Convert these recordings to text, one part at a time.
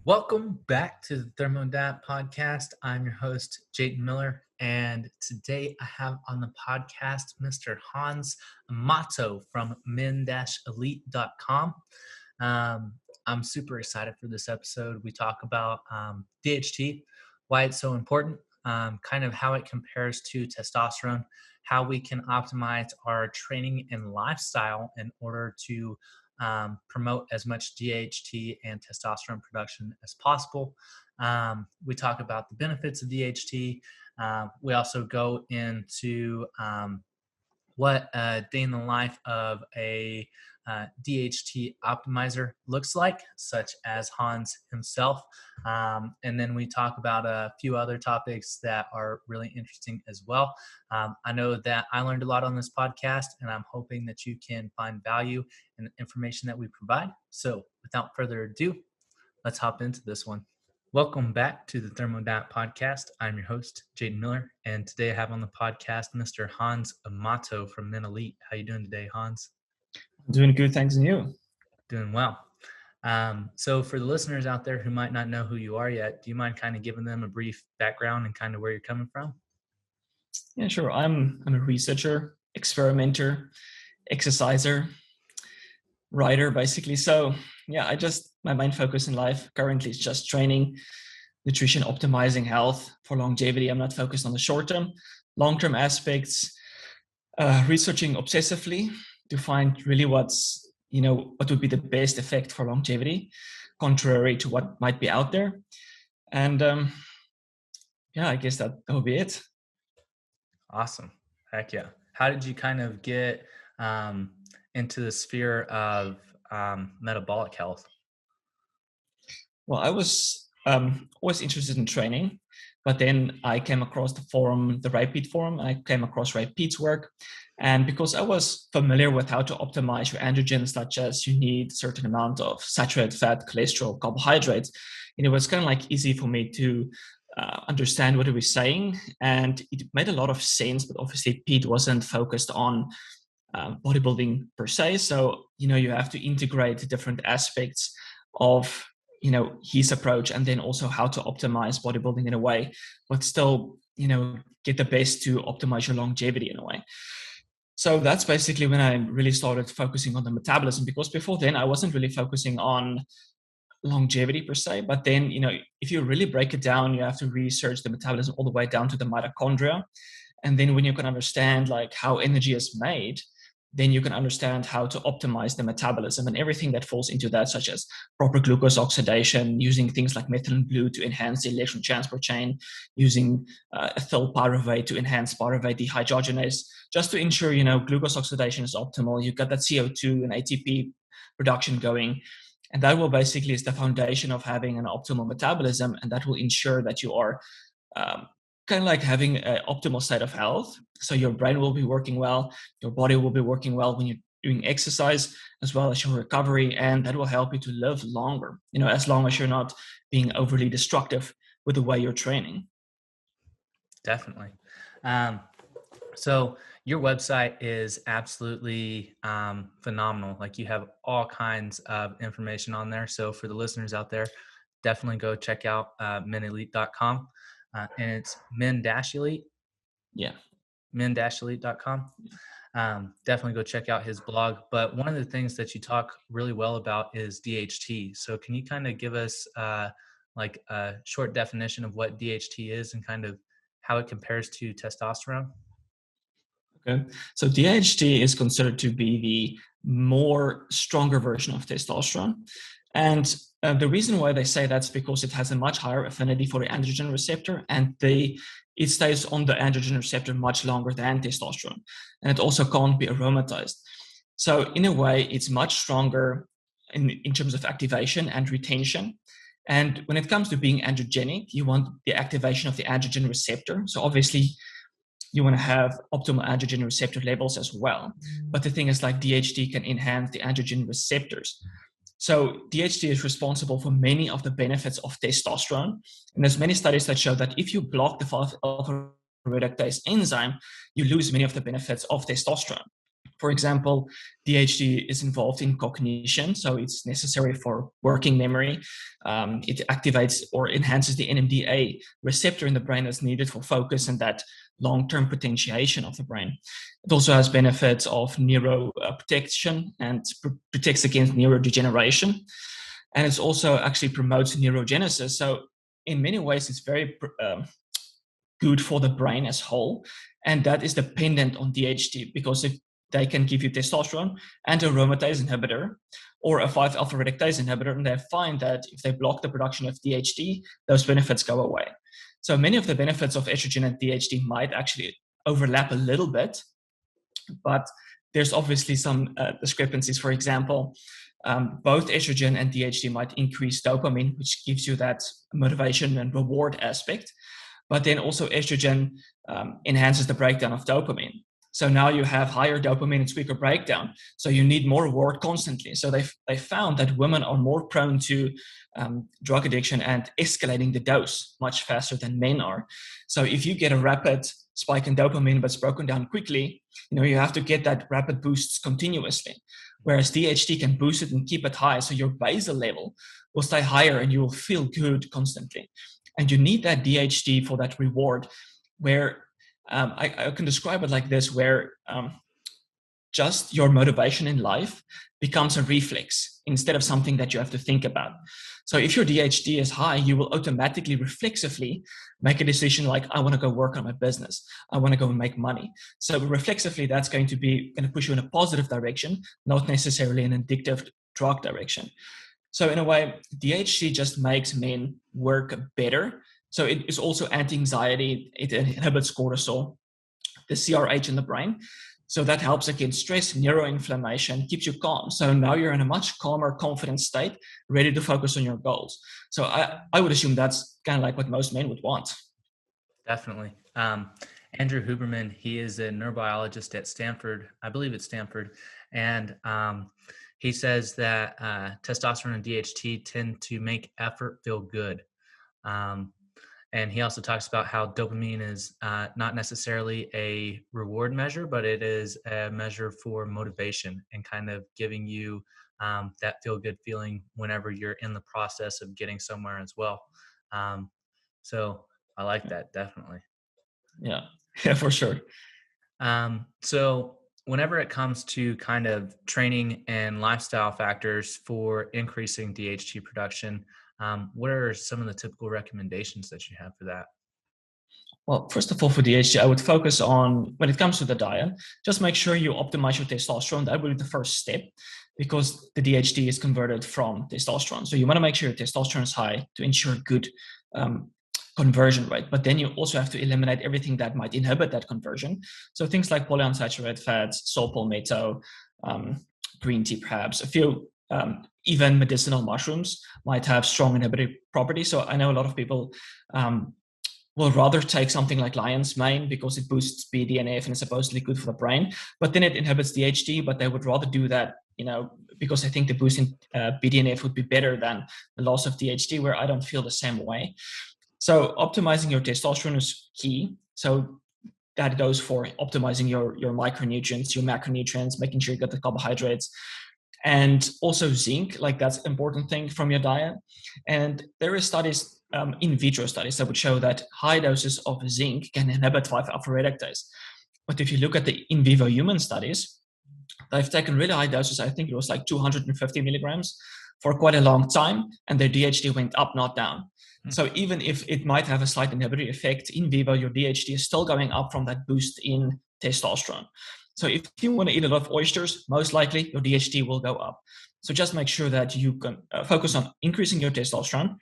Welcome back to the Thermo Diet Podcast. I'm your host, Jayton Miller, and today I have on the podcast Mr. Hans Amato from men-elite.com. I'm super excited for this episode. We talk about DHT, why it's so important, kind of how it compares to testosterone, how we can optimize our training and lifestyle in order to promote as much DHT and testosterone production as possible. We talk about the benefits of DHT. We also go into what a day in the life of a DHT optimizer looks like, such as Hans himself. And then we talk about a few other topics that are really interesting as well. I know that I learned a lot on this podcast, and I'm hoping that you can find value in the information that we provide. So without further ado, let's hop into this one. Welcome back to the Thermo Diet Podcast. I'm your host, Jayton Miller, and today I have on the podcast Mr. Hans Amato from Men Elite. How you doing today, Hans? I'm doing good, thanks, and you? Doing well. So for the listeners out there who might not know who you are yet, do you mind kind of giving them a brief background and kind of where you're coming from? Yeah, sure. I'm a researcher, experimenter, exerciser, writer, basically. So yeah, my main focus in life currently is just training, nutrition, optimizing health for longevity. I'm not focused on the short-term, long-term aspects, researching obsessively to find really what would be the best effect for longevity, contrary to what might be out there. And I guess that will be it. Awesome. Heck yeah. How did you kind of get into the sphere of metabolic health? Well, I was always interested in training, but then I came across the Ray Peat forum. I came across Ray Peat's work. And because I was familiar with how to optimize your androgens, such as you need a certain amount of saturated fat, cholesterol, carbohydrates, it was kind of like easy for me to understand what he was saying. And it made a lot of sense, but obviously Peat wasn't focused on bodybuilding per se. So, you have to integrate different aspects of his approach, and then also how to optimize bodybuilding in a way, but still, get the best to optimize your longevity in a way. So that's basically when I really started focusing on the metabolism, because before then I wasn't really focusing on longevity per se. But then, if you really break it down, you have to research the metabolism all the way down to the mitochondria. And then when you can understand like how energy is made, then you can understand how to optimize the metabolism and everything that falls into that, such as proper glucose oxidation, using things like methylene blue to enhance the electron transport chain, using ethyl pyruvate to enhance pyruvate dehydrogenase, just to ensure, glucose oxidation is optimal. You've got that CO2 and ATP production going. And that will basically is the foundation of having an optimal metabolism. And that will ensure that you are kind of like having an optimal state of health. So your brain will be working well, your body will be working well when you're doing exercise, as well as your recovery, and that will help you to live longer, as long as you're not being overly destructive with the way you're training. Definitely. So your website is absolutely phenomenal. Like, you have all kinds of information on there. So for the listeners out there, definitely go check out menelite.com. And it's men-elite. Yeah. men-elite.com. Definitely go check out his blog. But one of the things that you talk really well about is DHT. So can you kind of give us like a short definition of what DHT is and kind of how it compares to testosterone? Okay. So DHT is considered to be the more stronger version of testosterone. And the reason why they say that's because it has a much higher affinity for the androgen receptor, and it stays on the androgen receptor much longer than testosterone. And it also can't be aromatized. So in a way, it's much stronger in terms of activation and retention. And when it comes to being androgenic, you want the activation of the androgen receptor. So obviously, you want to have optimal androgen receptor levels as well. But the thing is, like, DHT can enhance the androgen receptors. So DHT is responsible for many of the benefits of testosterone. And there's many studies that show that if you block the 5-alpha reductase enzyme, you lose many of the benefits of testosterone. For example, DHT is involved in cognition, so it's necessary for working memory. It activates or enhances the NMDA receptor in the brain that's needed for focus and that long-term potentiation of the brain. It also has benefits of neuroprotection and protects against neurodegeneration. And it also actually promotes neurogenesis. So in many ways, it's very good for the brain as whole. And that is dependent on DHT, because if they can give you testosterone and aromatase inhibitor or a 5-alpha reductase inhibitor, and they find that if they block the production of DHT, those benefits go away. So many of the benefits of estrogen and DHT might actually overlap a little bit, but there's obviously some discrepancies. For example, both estrogen and DHT might increase dopamine, which gives you that motivation and reward aspect. But then also estrogen enhances the breakdown of dopamine. So now you have higher dopamine and quicker breakdown. So you need more reward constantly. So they found that women are more prone to drug addiction and escalating the dose much faster than men are. So if you get a rapid spike in dopamine, but it's broken down quickly, you have to get that rapid boosts continuously. Whereas DHT can boost it and keep it high. So your basal level will stay higher and you will feel good constantly. And you need that DHT for that reward, where I can describe it like this, where just your motivation in life becomes a reflex instead of something that you have to think about. So if your DHT is high, you will automatically, reflexively make a decision like, I want to go work on my business. I want to go and make money. So reflexively, that's going to push you in a positive direction, not necessarily an addictive drug direction. So in a way, DHT just makes men work better. So it is also anti-anxiety. It inhibits cortisol, the CRH in the brain. So that helps against stress, neuroinflammation, keeps you calm. So now you're in a much calmer, confident state, ready to focus on your goals. So I would assume that's kind of like what most men would want. Definitely. Andrew Huberman, he is a neurobiologist at Stanford. I believe it's Stanford. And he says that testosterone and DHT tend to make effort feel good. And he also talks about how dopamine is not necessarily a reward measure, but it is a measure for motivation and kind of giving you that feel-good feeling whenever you're in the process of getting somewhere as well. So I like that, definitely. Yeah, for sure. So whenever it comes to kind of training and lifestyle factors for increasing DHT production, what are some of the typical recommendations that you have for that? Well, first of all, for DHT, I would focus on, when it comes to the diet, just make sure you optimize your testosterone. That will be the first step, because the DHT is converted from testosterone. So you want to make sure your testosterone is high to ensure good conversion rate. But then you also have to eliminate everything that might inhibit that conversion. So things like polyunsaturated fats, saw palmetto, green tea perhaps, a few even medicinal mushrooms might have strong inhibitory properties. So I know a lot of people will rather take something like lion's mane because it boosts BDNF and is supposedly good for the brain, but then it inhibits DHT, but they would rather do that, because I think the boost in BDNF would be better than the loss of DHT, where I don't feel the same way. So optimizing your testosterone is key. So that goes for optimizing your micronutrients, your macronutrients, making sure you get the carbohydrates, and also zinc, like that's an important thing from your diet. And there is studies, in vitro studies, that would show that high doses of zinc can inhibit 5-alpha reductase. But if you look at the in vivo human studies, they've taken really high doses. I think it was like 250 milligrams for quite a long time, and their DHT went up, not down. So even if it might have a slight inhibitory effect in vivo, your DHT is still going up from that boost in testosterone. So if you want to eat a lot of oysters, most likely your DHT will go up. So just make sure that you can focus on increasing your testosterone.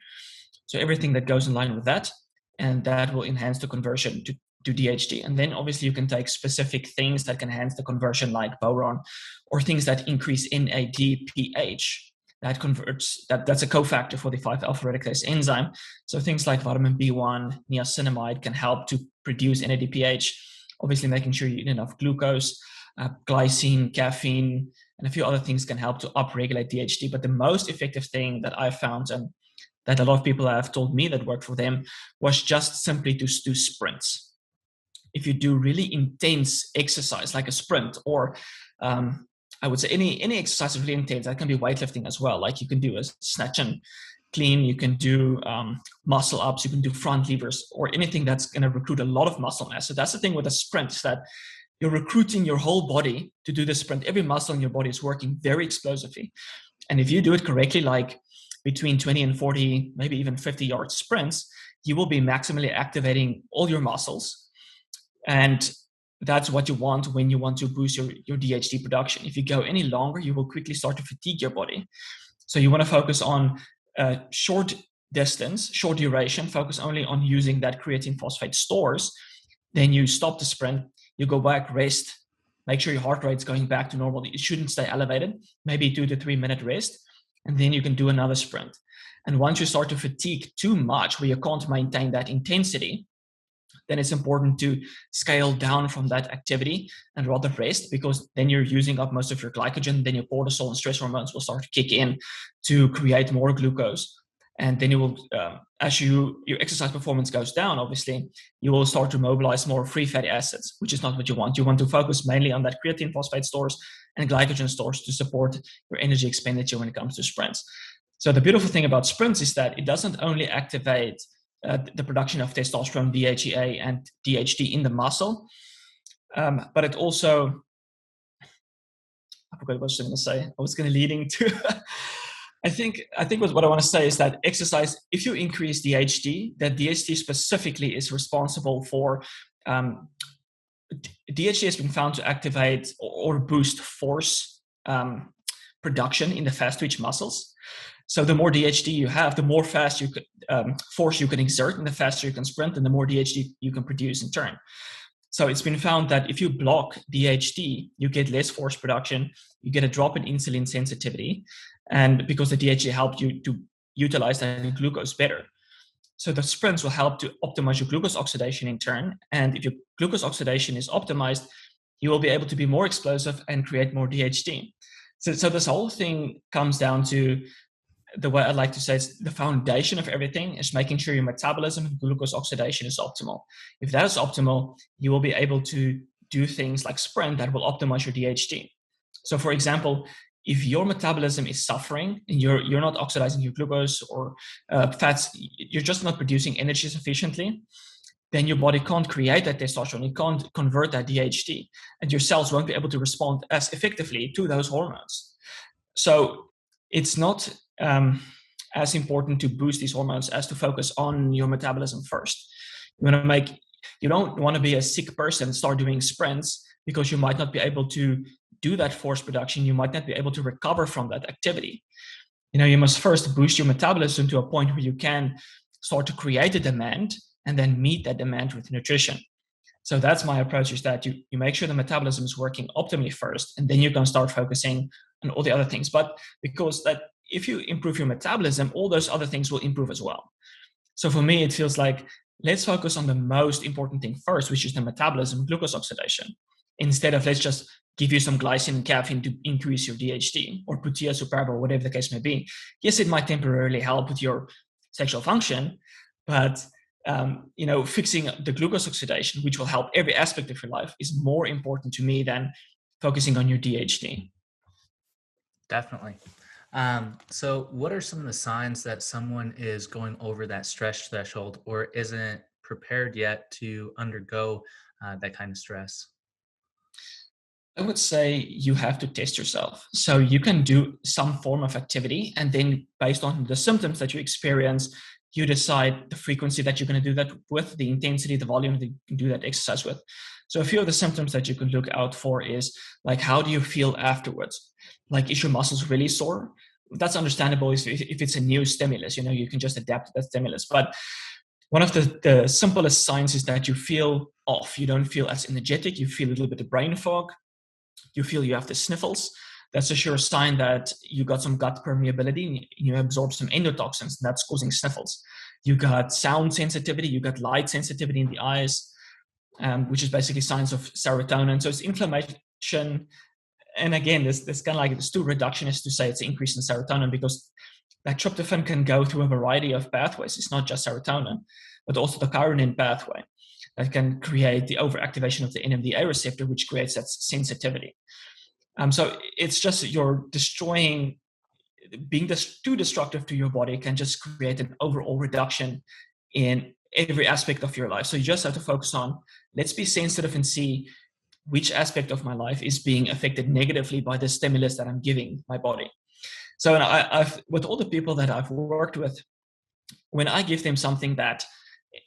So everything that goes in line with that, and that will enhance the conversion to DHT. And then obviously you can take specific things that can enhance the conversion, like boron, or things that increase NADPH. That converts, that's a cofactor for the 5-alpha reductase enzyme. So things like vitamin B1, niacinamide can help to produce NADPH. Obviously, making sure you eat enough glucose, glycine, caffeine, and a few other things can help to upregulate DHT. But the most effective thing that I found, and that a lot of people have told me that worked for them, was just simply to do sprints. If you do really intense exercise, like a sprint, or I would say any exercise is really intense. That can be weightlifting as well. Like you can do a snatch and clean, you can do muscle ups, you can do front levers, or anything that's going to recruit a lot of muscle mass. So that's the thing with a sprint, is that you're recruiting your whole body to do the sprint. Every muscle in your body is working very explosively. And if you do it correctly, like between 20 and 40, maybe even 50-yard sprints, you will be maximally activating all your muscles. And that's what you want when you want to boost your DHT production. If you go any longer, you will quickly start to fatigue your body. So you want to focus on short distance, short duration, focus only on using that creatine phosphate stores. Then you stop the sprint, you go back, rest, make sure your heart rate's going back to normal. It shouldn't stay elevated, maybe 2 to 3 minute rest, and then you can do another sprint. And once you start to fatigue too much, where you can't maintain that intensity, then it's important to scale down from that activity and rather rest, because then you're using up most of your glycogen. Then your cortisol and stress hormones will start to kick in to create more glucose. And then you will, as your exercise performance goes down, obviously, you will start to mobilize more free fatty acids, which is not what you want. You want to focus mainly on that creatine phosphate stores and glycogen stores to support your energy expenditure when it comes to sprints. So the beautiful thing about sprints is that it doesn't only activate the production of testosterone, DHEA, and DHT in the muscle, but it also, I forgot what I was going to say. I was going to leading to, I think what I want to say is that exercise, if you increase DHT, that DHT specifically is responsible for, DHT has been found to activate or boost force production in the fast twitch muscles. So the more DHT you have, the more fast you could, force you can exert, and the faster you can sprint, and the more DHT you can produce in turn. So it's been found that if you block DHT, you get less force production, you get a drop in insulin sensitivity, and because the DHT helped you to utilize that glucose better. So the sprints will help to optimize your glucose oxidation in turn, and if your glucose oxidation is optimized, you will be able to be more explosive and create more DHT. So this whole thing comes down to, the way I like to say, it's the foundation of everything is making sure your metabolism and glucose oxidation is optimal. If that is optimal, you will be able to do things like sprint that will optimize your DHT. So for example, if your metabolism is suffering and you're not oxidizing your glucose or fats, you're just not producing energy sufficiently, then your body can't create that testosterone, it can't convert that DHT, and your cells won't be able to respond as effectively to those hormones. So it's not as important to boost these hormones as to focus on your metabolism first. You don't want to be a sick person and start doing sprints, because you might not be able to do that force production. You might not be able to recover from that activity. You must first boost your metabolism to a point where you can start to create a demand and then meet that demand with nutrition. So that's my approach, is that you make sure the metabolism is working optimally first, and then you can start focusing on all the other things. But because that, if you improve your metabolism, all those other things will improve as well. So for me, it feels like, let's focus on the most important thing first, which is the metabolism, glucose oxidation, instead of let's just give you some glycine and caffeine to increase your DHT, or Protea superba, or whatever the case may be. Yes, it might temporarily help with your sexual function, but fixing the glucose oxidation, which will help every aspect of your life, is more important to me than focusing on your DHT. Definitely. So what are some of the signs that someone is going over that stress threshold or isn't prepared yet to undergo that kind of stress? I would say you have to test yourself. So you can do some form of activity, and then based on the symptoms that you experience, you decide the frequency that you're going to do that with, the intensity, the volume that you can do that exercise with. So a few of the symptoms that you can look out for is like, how do you feel afterwards? Like, is your muscles really sore? That's understandable if it's a new stimulus, you can just adapt to that stimulus. But one of the simplest signs is that you feel off. You don't feel as energetic. You feel a little bit of brain fog. You feel you have the sniffles. That's a sure sign that you got some gut permeability and you absorb some endotoxins, and that's causing sniffles. You got sound sensitivity, you got light sensitivity in the eyes, which is basically signs of serotonin. So it's inflammation. And again, this kind of like, it's too reductionist to say it's an increase in serotonin, because that tryptophan can go through a variety of pathways. It's not just serotonin, but also the chironin pathway that can create the overactivation of the NMDA receptor, which creates that sensitivity. So it's just you're destroying, being too destructive to your body can just create an overall reduction in every aspect of your life. So you just have to focus on, let's be sensitive and see which aspect of my life is being affected negatively by the stimulus that I'm giving my body. So I've with all the people that I've worked with, when I give them something that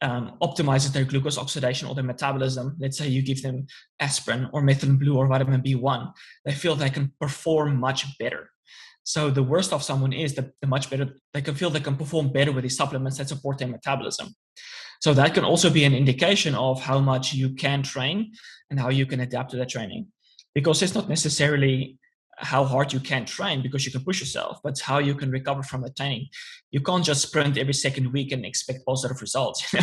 optimizes their glucose oxidation or their metabolism, let's say you give them aspirin or methylene blue or vitamin B1, they feel they can perform much better. So the worst of someone is the much better they can feel they can perform better with these supplements that support their metabolism. So that can also be an indication of how much you can train and how you can adapt to that training. Because it's not necessarily how hard you can train because you can push yourself, but how you can recover from the training. You can't just sprint every second week and expect positive results.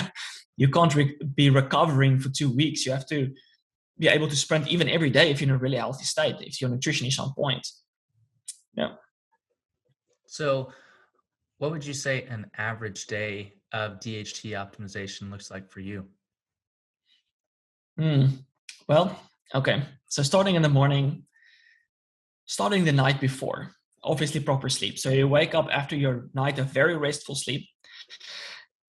You can't be recovering for 2 weeks. You have to be able to sprint even every day if you're in a really healthy state, if your nutrition is on point. Yeah. So what would you say an average day of DHT optimization looks like for you? Well, okay. So starting in the morning, starting the night before, obviously proper sleep. So you wake up after your night of very restful sleep.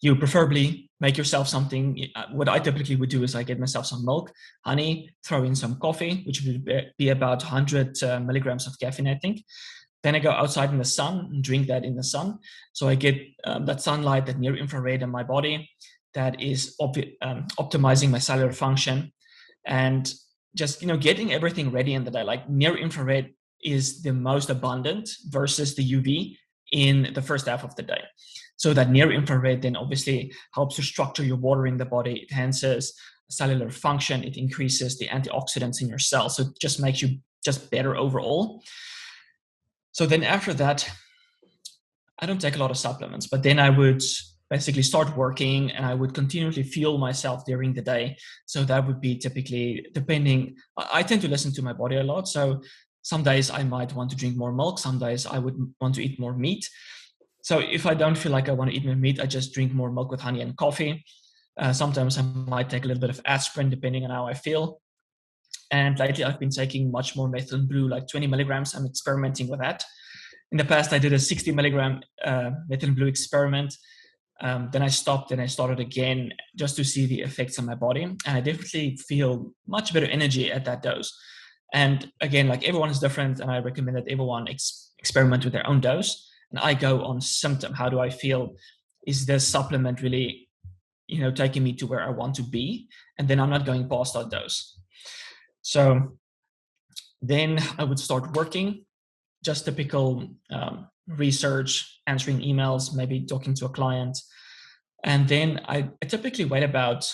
You preferably make yourself something. What I typically would do is I get myself some milk, honey, throw in some coffee, which would be about 100 milligrams of caffeine, I think. Then I go outside in the sun and drink that in the sun. So I get that sunlight, that near infrared in my body that is optimizing my cellular function, and just, getting everything ready in the day. Like near infrared is the most abundant versus the UV in the first half of the day. So that near infrared then obviously helps to structure your water in the body. It enhances cellular function. It increases the antioxidants in your cells. So it just makes you just better overall. So then after that, I don't take a lot of supplements, but then I would basically start working and I would continually fuel myself during the day. So that would be typically I tend to listen to my body a lot. So some days I might want to drink more milk. Some days I would want to eat more meat. So if I don't feel like I want to eat more meat, I just drink more milk with honey and coffee. Sometimes I might take a little bit of aspirin depending on how I feel. And lately I've been taking much more methylene blue, like 20 milligrams. I'm experimenting with that. In the past, I did a 60 milligram methylene blue experiment. Then I stopped and I started again just to see the effects on my body. And I definitely feel much better energy at that dose. And again, like everyone is different. And I recommend that everyone experiment with their own dose. And I go on symptom. How do I feel? Is this supplement really, taking me to where I want to be? And then I'm not going past that dose. So then I would start working, just typical research, answering emails, maybe talking to a client. And then I typically wait about,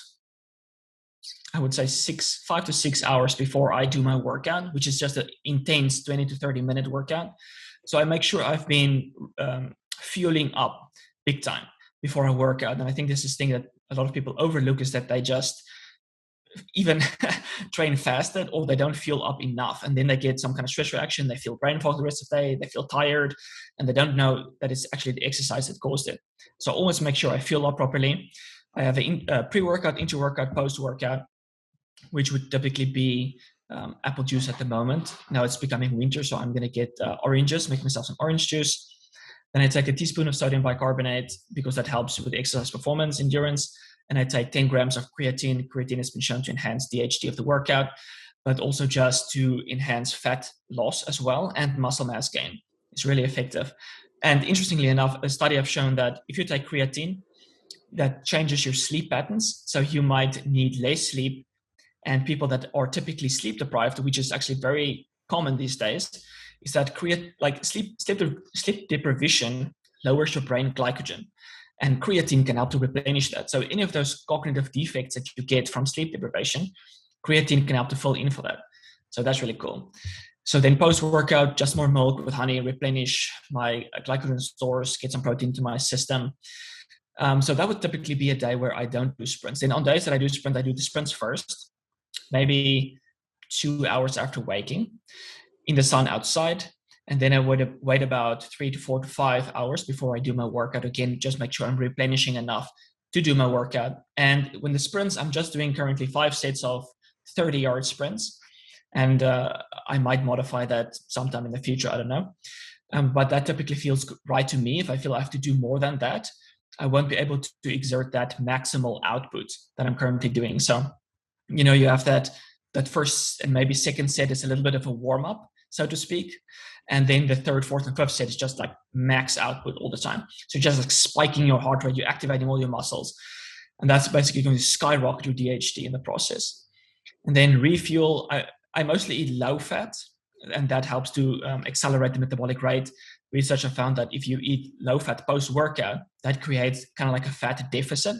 I would say 5 to 6 hours before I do my workout, which is just an intense 20 to 30 minute workout. So I make sure I've been fueling up big time before I work out. And I think this is the thing that a lot of people overlook, is that they just even train fasted or they don't fuel up enough. And then they get some kind of stress reaction. They feel brain fog the rest of the day. They feel tired and they don't know that it's actually the exercise that caused it. So I always make sure I fuel up properly. I have a pre-workout, inter-workout, post-workout, which would typically be apple juice at the moment. Now it's becoming winter, so I'm going to get oranges, make myself some orange juice. Then I take a teaspoon of sodium bicarbonate because that helps with exercise performance, endurance. And I take 10 grams of creatine. Creatine has been shown to enhance DHT of the workout, but also just to enhance fat loss as well and muscle mass gain. It's really effective. And interestingly enough, a study has shown that if you take creatine, that changes your sleep patterns. So you might need less sleep. And people that are typically sleep deprived, which is actually very common these days, is that sleep deprivation lowers your brain glycogen. And creatine can help to replenish that. So any of those cognitive defects that you get from sleep deprivation, creatine can help to fill in for that. So that's really cool. So then post-workout, just more milk with honey, replenish my glycogen stores, get some protein to my system. So that would typically be a day where I don't do sprints. Then on days that I do sprint, I do the sprints first, maybe 2 hours after waking in the sun outside. And then I would wait about 3 to 4 to 5 hours before I do my workout again, just make sure I'm replenishing enough to do my workout. And when the sprints, I'm just doing currently 5 sets of 30-yard sprints. And I might modify that sometime in the future. I don't know. But that typically feels right to me. If I feel I have to do more than that, I won't be able to exert that maximal output that I'm currently doing. So, you have that first and maybe second set is a little bit of a warm up, so to speak. And then the third, fourth, and fifth set is just like max output all the time. So you're just like spiking your heart rate, you're activating all your muscles. And that's basically going to skyrocket your DHT in the process. And then refuel, I mostly eat low fat, and that helps to accelerate the metabolic rate. Research have found that if you eat low fat post workout, that creates kind of like a fat deficit,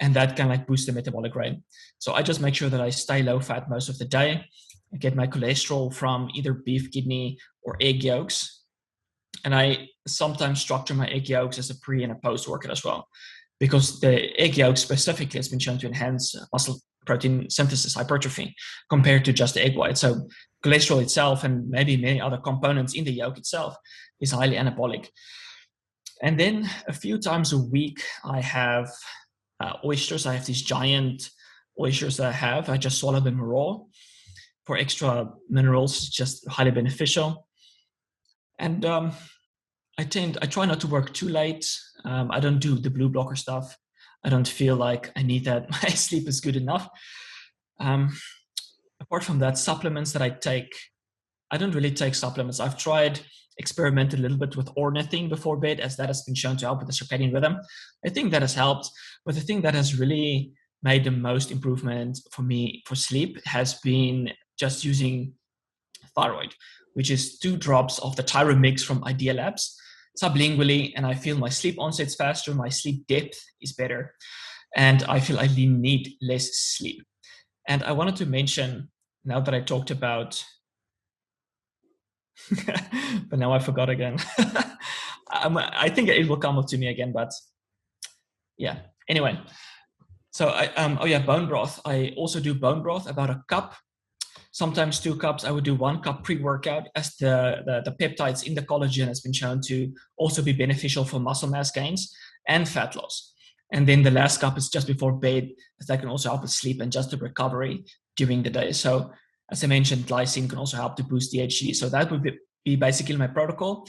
and that can like boost the metabolic rate. So I just make sure that I stay low fat most of the day. I get my cholesterol from either beef kidney or egg yolks, and I sometimes structure my egg yolks as a pre and a post workout as well, because the egg yolk specifically has been shown to enhance muscle protein synthesis hypertrophy compared to just the egg white. So cholesterol itself and maybe many other components in the yolk itself is highly anabolic. And then a few times a week, I have oysters. I have these giant oysters that I just swallow them raw for extra minerals, just highly beneficial. And I try not to work too late. I don't do the blue blocker stuff. I don't feel like I need that. My sleep is good enough. Apart from that, supplements that I take, I don't really take supplements. I've tried experimented a little bit with ornithine before bed, as that has been shown to help with the circadian rhythm. I think that has helped, but the thing that has really made the most improvement for me for sleep has been just using thyroid, which is 2 drops of the Tyro mix from Idea Labs sublingually, and I feel my sleep onset's faster, my sleep depth is better, and I feel I need less sleep. And I wanted to mention, now that I talked about, but now I forgot again. I think it will come up to me again, but yeah. Anyway, so bone broth. I also do bone broth, about a cup, sometimes 2 cups. I would do 1 cup pre-workout, as the peptides in the collagen has been shown to also be beneficial for muscle mass gains and fat loss. And then the last cup is just before bed, as that can also help with sleep and just the recovery during the day. So as I mentioned, glycine can also help to boost DHT. So that would be basically my protocol.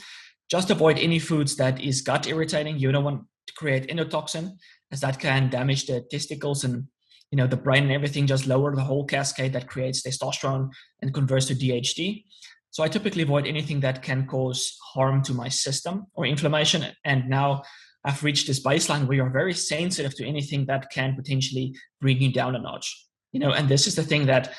Just avoid any foods that is gut irritating. You don't want to create endotoxin, as that can damage the testicles and the brain and everything, just lower the whole cascade that creates testosterone and converts to DHT. So I typically avoid anything that can cause harm to my system or inflammation. And now I've reached this baseline where you're very sensitive to anything that can potentially bring you down a notch. And this is the thing, that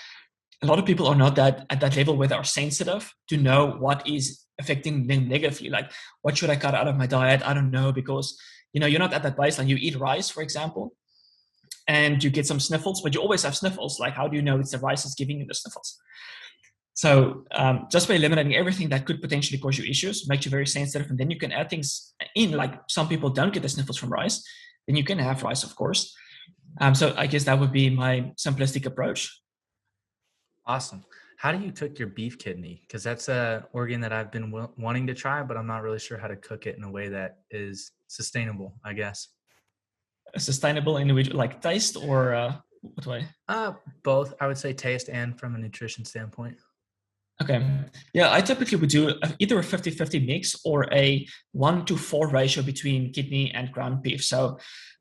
a lot of people are not that at that level where they're sensitive to know what is affecting them negatively. Like, what should I cut out of my diet? I don't know, because you're not at that baseline. You eat rice, for example, and you get some sniffles, but you always have sniffles. Like, how do you know it's the rice that's giving you the sniffles? So just by eliminating everything that could potentially cause you issues, makes you very sensitive, and then you can add things in. Like, some people don't get the sniffles from rice, then you can have rice, of course. So I guess that would be my simplistic approach. Awesome. How do you cook your beef kidney? Because that's a organ that I've been wanting to try, but I'm not really sure how to cook it in a way that is sustainable, I guess. Sustainable in which, like, taste, or what way? Both, I would say, taste and from a nutrition standpoint. Okay. Yeah, I typically would do either a 50-50 mix or a 1-4 ratio between kidney and ground beef. So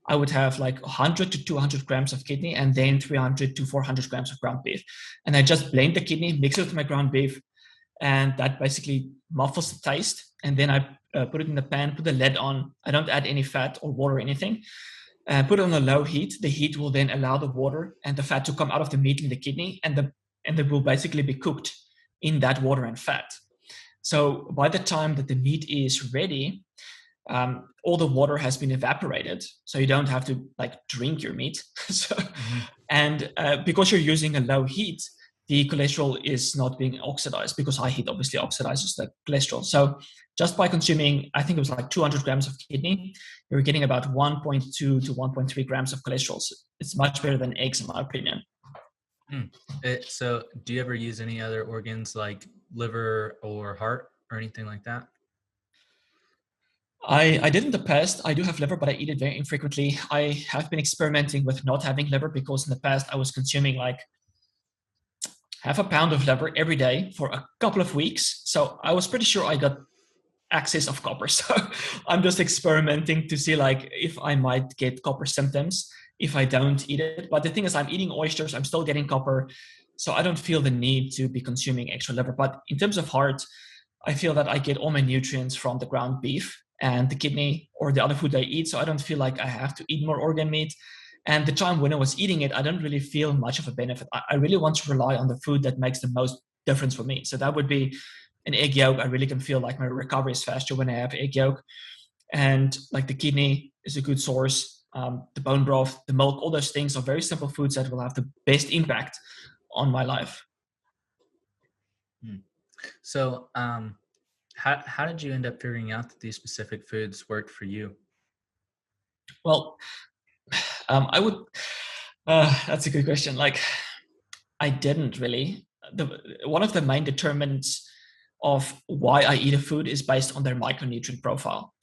I would have like 100 to 200 grams of kidney and then 300 to 400 grams of ground beef. And I just blend the kidney, mix it with my ground beef, and that basically muffles the taste. And then I put it in the pan, put the lid on. I don't add any fat or water or anything. Put it on a low heat. The heat will then allow the water and the fat to come out of the meat in the kidney, and it will basically be cooked in that water and fat. So by the time that the meat is ready, all the water has been evaporated, so you don't have to like drink your meat. And because you're using a low heat, the cholesterol is not being oxidized, because high heat obviously oxidizes the cholesterol. So just by consuming, I think it was like 200 grams of kidney, you're getting about 1.2 to 1.3 grams of cholesterol. So it's much better than eggs, in my opinion. So do you ever use any other organs like liver or heart or anything like that? I did in the past. I do have liver, but I eat it very infrequently. I have been experimenting with not having liver, because in the past I was consuming like half a pound of liver every day for a couple of weeks. So I was pretty sure I got excess of copper. So I'm just experimenting to see like if I might get copper symptoms if I don't eat it. But the thing is, I'm eating oysters, I'm still getting copper. So I don't feel the need to be consuming extra liver. But in terms of heart, I feel that I get all my nutrients from the ground beef and the kidney or the other food I eat. So I don't feel like I have to eat more organ meat. And the time when I was eating it, I don't really feel much of a benefit. I really want to rely on the food that makes the most difference for me. So that would be an egg yolk. I really can feel like my recovery is faster when I have egg yolk. And like the kidney is a good source. The bone broth, the milk, all those things are very simple foods that will have the best impact on my life. So how did you end up figuring out that these specific foods worked for you? Well, I would, that's a good question. Like I didn't really, one of the main determinants of why I eat a food is based on their micronutrient profile.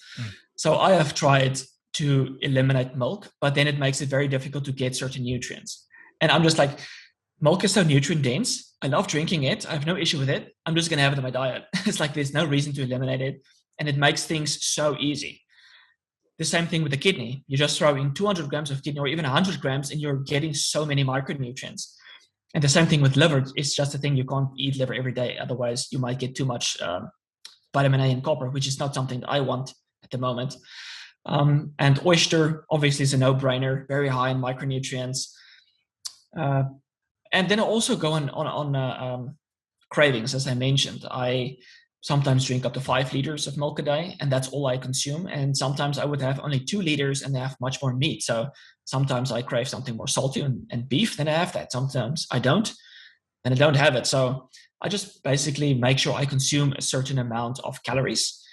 So I have tried to eliminate milk, but then it makes it very difficult to get certain nutrients. And I'm just like, milk is so nutrient dense. I love drinking it. I have no issue with it. I'm just going to have it in my diet. It's like there's no reason to eliminate it. And it makes things so easy. The same thing with the kidney. You just throw in 200 grams of kidney or even 100 grams and you're getting so many micronutrients. And the same thing with liver. It's just a thing, you can't eat liver every day. Otherwise, you might get too much vitamin A and copper, which is not something that I want at the moment. And oyster, obviously, is a no-brainer, very high in micronutrients. And then I also go on cravings, as I mentioned. I sometimes drink up to 5 liters of milk a day, and that's all I consume. And sometimes I would have only 2 liters and have much more meat. So sometimes I crave something more salty and beef, then I have that. Sometimes I don't, and I don't have it. So I just basically make sure I consume a certain amount of calories,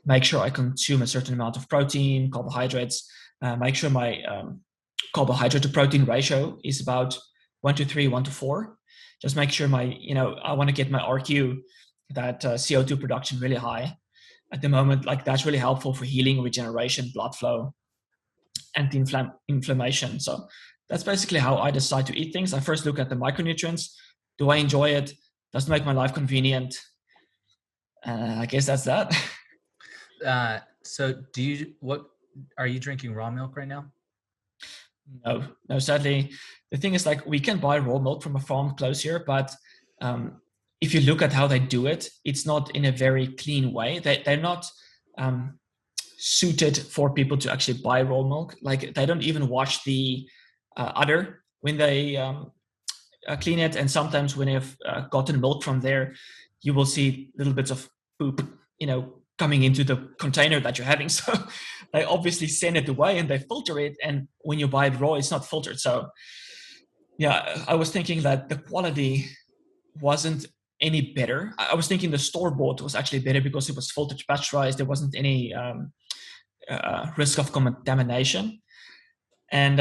make sure I consume a certain amount of protein, carbohydrates, make sure my carbohydrate to protein ratio is about 1:3, 1:4. Just make sure I want to get my RQ, that CO2 production really high at the moment. Like that's really helpful for healing, regeneration, blood flow, anti-inflammation. So that's basically how I decide to eat things. I first look at the micronutrients. Do I enjoy it? Does it make my life convenient? I guess that's that. So what are you drinking raw milk right now? No, sadly. The thing is, like, we can buy raw milk from a farm close here, but if you look at how they do it, it's not in a very clean way. They're not suited for people to actually buy raw milk. Like they don't even wash the udder when they clean it. And sometimes when you've gotten milk from there, you will see little bits of poop, coming into the container that you're having. So they obviously send it away and they filter it. And when you buy it raw, it's not filtered. So yeah, I was thinking that the quality wasn't any better. I was thinking the store-bought was actually better because it was filtered, pasteurized. There wasn't any risk of contamination. And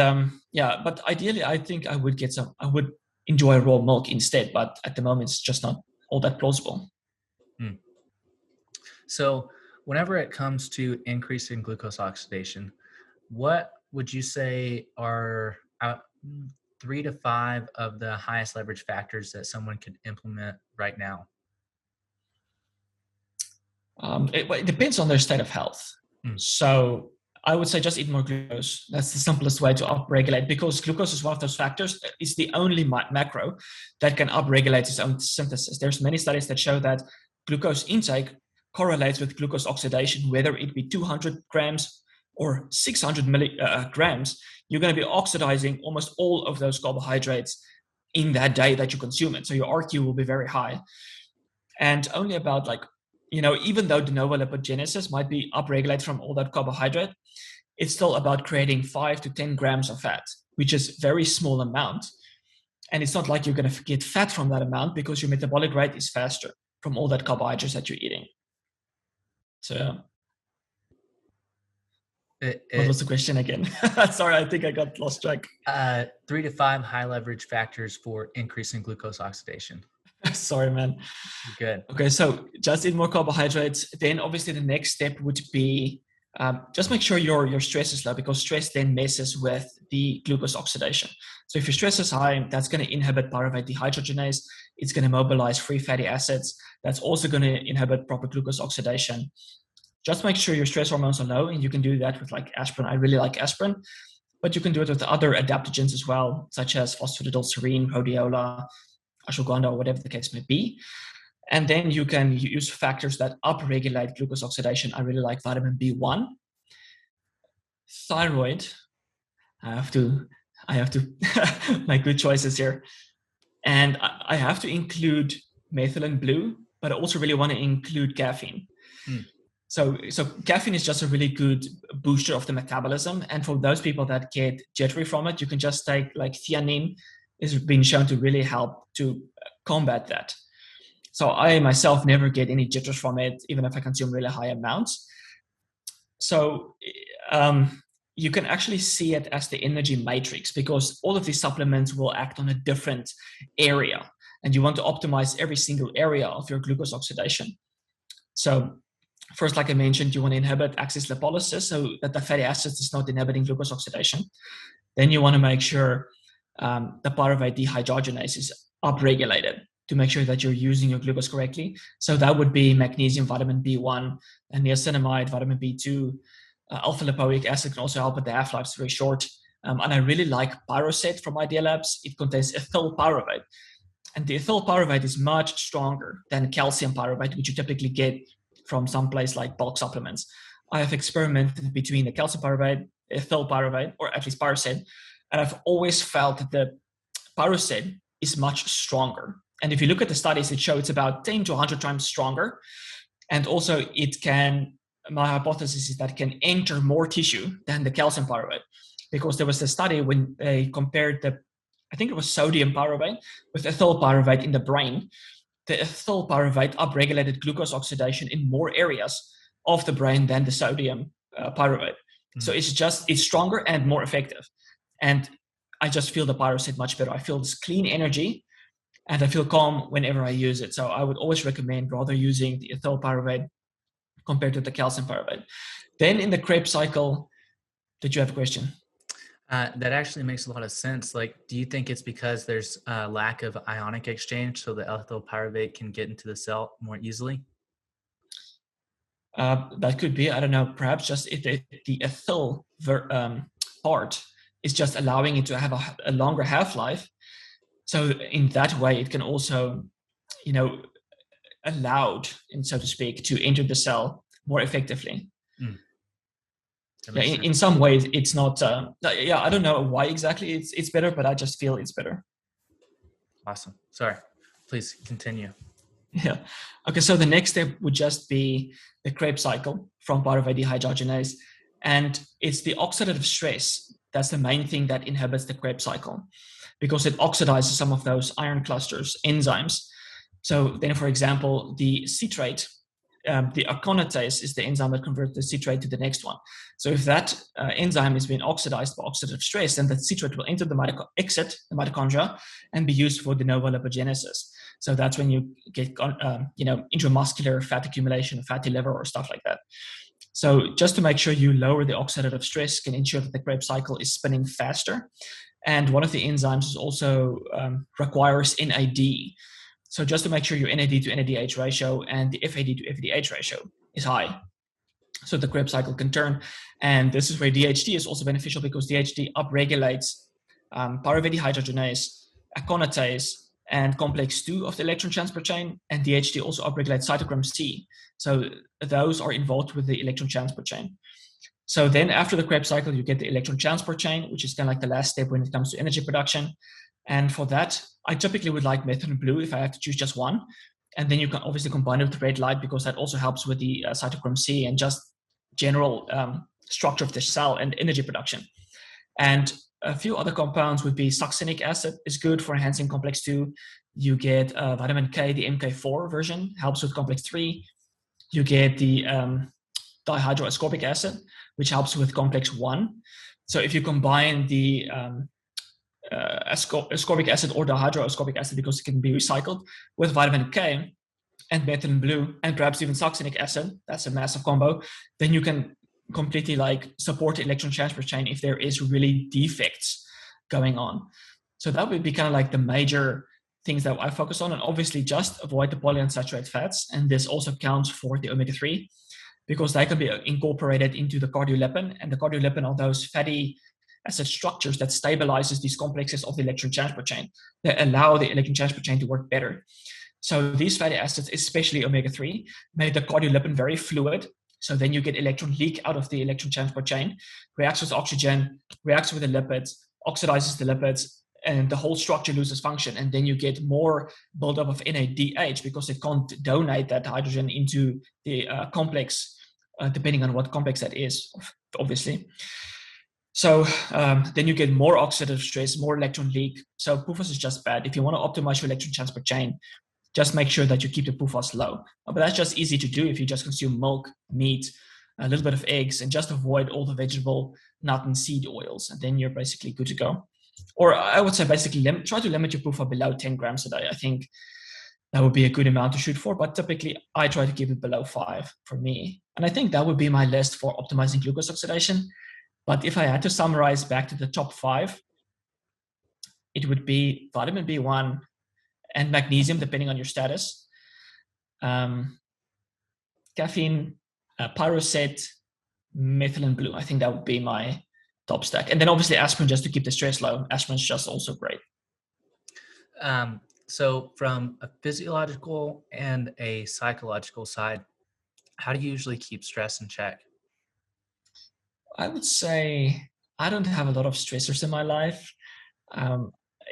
but ideally, I think I would enjoy raw milk instead. But at the moment, it's just not all that plausible. So whenever it comes to increasing glucose oxidation, what would you say are 3 to 5 of the highest leverage factors that someone could implement right now? It depends on their state of health. So I would say just eat more glucose. That's the simplest way to upregulate, because glucose is one of those factors. It's the only macro that can upregulate its own synthesis. There's many studies that show that glucose intake correlates with glucose oxidation, whether it be 200 grams or 600 grams. You're going to be oxidizing almost all of those carbohydrates in that day that you consume it. So your RQ will be very high. And only about even though de novo lipogenesis might be upregulated from all that carbohydrate, it's still about creating 5 to 10 grams of fat, which is a very small amount. And it's not like you're going to get fat from that amount because your metabolic rate is faster from all that carbohydrates that you're eating. So what was the question again? Sorry, I think I got lost track. 3 to 5 high leverage factors for increasing glucose oxidation. Sorry, man. Good. Okay, so just eat more carbohydrates. Then obviously the next step would be just make sure your stress is low, because stress then messes with the glucose oxidation. So if your stress is high, that's going to inhibit pyruvate dehydrogenase. It's going to mobilize free fatty acids. That's also going to inhibit proper glucose oxidation. Just make sure your stress hormones are low, and you can do that with like aspirin. I really like aspirin, but you can do it with other adaptogens as well, such as phosphatidylserine, rhodiola, ashwagandha, or whatever the case may be. And then you can use factors that upregulate glucose oxidation. I really like vitamin B1. Thyroid, I have to make good choices here. And I have to include methylene blue, but I also really want to include caffeine. So caffeine is just a really good booster of the metabolism. And for those people that get jittery from it, you can just take like theanine is being shown to really help to combat that. So I myself never get any jitters from it, even if I consume really high amounts. So you can actually see it as the energy matrix, because all of these supplements will act on a different area, and you want to optimize every single area of your glucose oxidation. So first, like I mentioned, you want to inhibit axis lipolysis so that the fatty acids is not inhibiting glucose oxidation. Then you want to make sure the pyruvate dehydrogenase is upregulated to make sure that you're using your glucose correctly. So that would be magnesium, vitamin B1, and niacinamide, vitamin B2. Alpha-lipoic acid can also help with the half-life. It's very short. And I really like Pyrocet from Idea Labs. It contains ethyl pyruvate. And the ethyl pyruvate is much stronger than calcium pyruvate, which you typically get from some place like bulk supplements. I have experimented between the calcium pyruvate, ethyl pyruvate, or at least Pyrocet, and I've always felt that the Pyrocet is much stronger. And if you look at the studies, it shows it's about 10 to 100 times stronger. And also my hypothesis is that it can enter more tissue than the calcium pyruvate, because there was a study when they compared I think it was sodium pyruvate with ethyl pyruvate in the brain. The ethyl pyruvate upregulated glucose oxidation in more areas of the brain than the sodium pyruvate. So it's stronger and more effective. And I just feel the Pyrocet much better. I feel this clean energy, and I feel calm whenever I use it. So I would always recommend rather using the ethyl pyruvate compared to the calcium pyruvate. Then in the Krebs cycle, did you have a question? That actually makes a lot of sense. Like, do you think it's because there's a lack of ionic exchange, so the ethyl pyruvate can get into the cell more easily? That could be. I don't know. Perhaps just if the ethyl part is just allowing it to have a longer half-life. So in that way, it can also, allowed, so to speak, to enter the cell more effectively. In some ways, it's not. I don't know why exactly it's better, but I just feel it's better. Awesome. Sorry. Please continue. Yeah. Okay. So the next step would just be the Krebs cycle from pyruvate dehydrogenase, and it's the oxidative stress that's the main thing that inhibits the Krebs cycle, because it oxidizes some of those iron clusters, enzymes. So then, for example, the citrate, the aconitase is the enzyme that converts the citrate to the next one. So if that enzyme is being oxidized by oxidative stress, then the citrate will enter exit the mitochondria and be used for de novo lipogenesis. So that's when you get, intramuscular fat accumulation, fatty liver, or stuff like that. So just to make sure you lower the oxidative stress can ensure that the Krebs cycle is spinning faster. And one of the enzymes is also requires NAD. So just to make sure your NAD to NADH ratio and the FAD to FADH ratio is high, so the Krebs cycle can turn. And this is where DHT is also beneficial, because DHT upregulates pyruvate dehydrogenase, aconitase, and complex 2 of the electron transport chain. And DHT also upregulates cytochrome C. So those are involved with the electron transport chain. So then after the Krebs cycle, you get the electron transport chain, which is kind of like the last step when it comes to energy production. And for that, I typically would like methylene blue if I have to choose just one. And then you can obviously combine it with red light, because that also helps with the cytochrome C and just general structure of the cell and energy production. And a few other compounds would be succinic acid is good for enhancing complex 2. You get vitamin K, the MK4 version, helps with complex 3. You get the dihydroascorbic acid, which helps with complex 1. So if you combine the ascorbic acid or dihydroascorbic acid, because it can be recycled, with vitamin K and methylene blue, and perhaps even succinic acid, that's a massive combo, then you can completely like support the electron transport chain if there is really defects going on. So that would be kind of like the major things that I focus on, and obviously just avoid the polyunsaturated fats. And this also counts for the omega-3 because they can be incorporated into the cardiolipin, and the cardiolipin are those fatty acid structures that stabilizes these complexes of the electron transport chain that allow the electron transport chain to work better. So these fatty acids, especially omega-3, make the cardiolipin very fluid. So then you get electron leak out of the electron transport chain, reacts with oxygen, reacts with the lipids, oxidizes the lipids, and the whole structure loses function. And then you get more buildup of NADH because it can't donate that hydrogen into the complex, depending on what complex that is, obviously. So then you get more oxidative stress, more electron leak. So PUFAS is just bad. If you want to optimize your electron transport chain, just make sure that you keep the PUFAS low. But that's just easy to do if you just consume milk, meat, a little bit of eggs, and just avoid all the vegetable, nut, and seed oils. And then you're basically good to go. Or I would say basically try to limit your PUFA below 10 grams a day. I think that would be a good amount to shoot for, but typically I try to keep it below 5 for me. And I think that would be my list for optimizing glucose oxidation. But if I had to summarize back to the top 5, it would be vitamin B1 and magnesium, depending on your status. Caffeine, pyroset, methylene blue. I think that would be my top stack. And then obviously aspirin, just to keep the stress low. Aspirin is just also great. So from a physiological and a psychological side, how do you usually keep stress in check? I would say I don't have a lot of stressors in my life,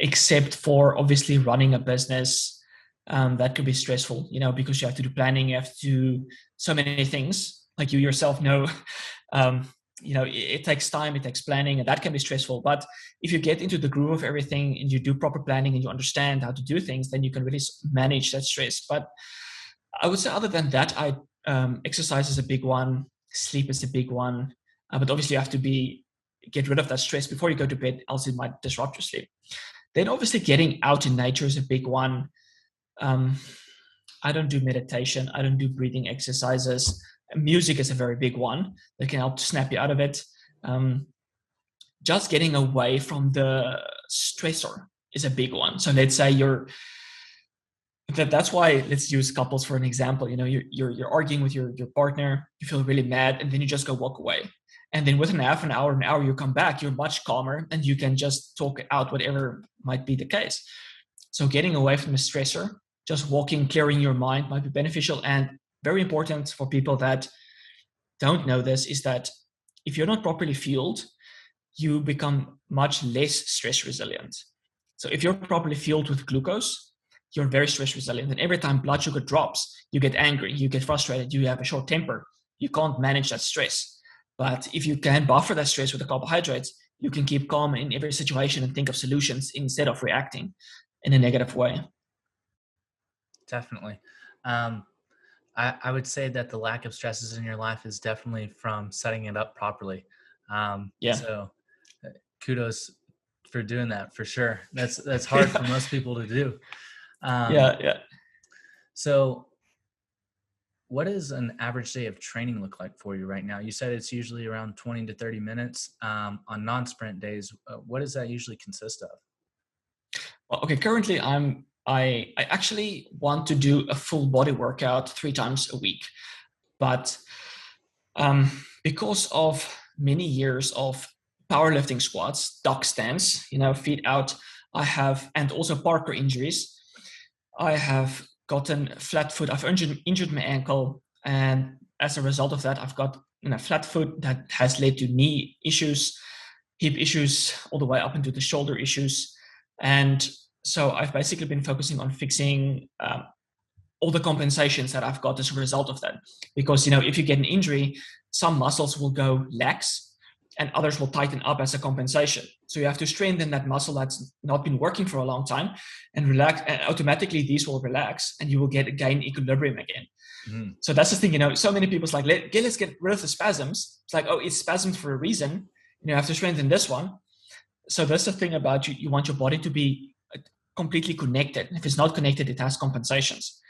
except for obviously running a business. That could be stressful, because you have to do planning, you have to do so many things, like you yourself know. It takes time, it takes planning, and that can be stressful. But if you get into the groove of everything and you do proper planning and you understand how to do things, then you can really manage that stress. But I would say other than that, exercise is a big one, sleep is a big one. But obviously you have to get rid of that stress before you go to bed, else it might disrupt your sleep. Then obviously getting out in nature is a big one. I don't do meditation. I don't do breathing exercises. Music is a very big one that can help to snap you out of it. Just getting away from the stressor is a big one. So let's say that's why, let's use couples for an example. You're arguing with your partner, you feel really mad, and then you just go walk away. And then within half an hour, you come back, you're much calmer, and you can just talk out whatever might be the case. So getting away from the stressor, just walking, clearing your mind might be beneficial. And very important for people that don't know this is that if you're not properly fueled, you become much less stress resilient. So if you're properly fueled with glucose, you're very stress resilient. And every time blood sugar drops, you get angry, you get frustrated, you have a short temper. You can't manage that stress. But if you can buffer that stress with the carbohydrates, you can keep calm in every situation and think of solutions instead of reacting in a negative way. Definitely. I would say that the lack of stresses in your life is definitely from setting it up properly. So kudos for doing that, for sure. That's hard for most people to do. So what does an average day of training look like for you right now? You said it's usually around 20 to 30 minutes on non-sprint days. What does that usually consist of? Well, okay, currently I actually want to do a full body workout 3 times a week. But because of many years of powerlifting squats, duck stance, feet out, and also Parker injuries, I have gotten flat foot. I've injured my ankle. And as a result of that, I've got flat foot that has led to knee issues, hip issues, all the way up into the shoulder issues. And so I've basically been focusing on fixing all the compensations that I've got as a result of that. Because, if you get an injury, some muscles will go lax and others will tighten up as a compensation. So you have to strengthen that muscle that's not been working for a long time and relax, and automatically these will relax and you will gain equilibrium again. Mm-hmm. So that's the thing, so many people's like, let's get rid of the spasms. It's like, oh, it's spasms for a reason. You have to strengthen this one. So that's the thing about you want your body to be completely connected. If it's not connected, it has compensations.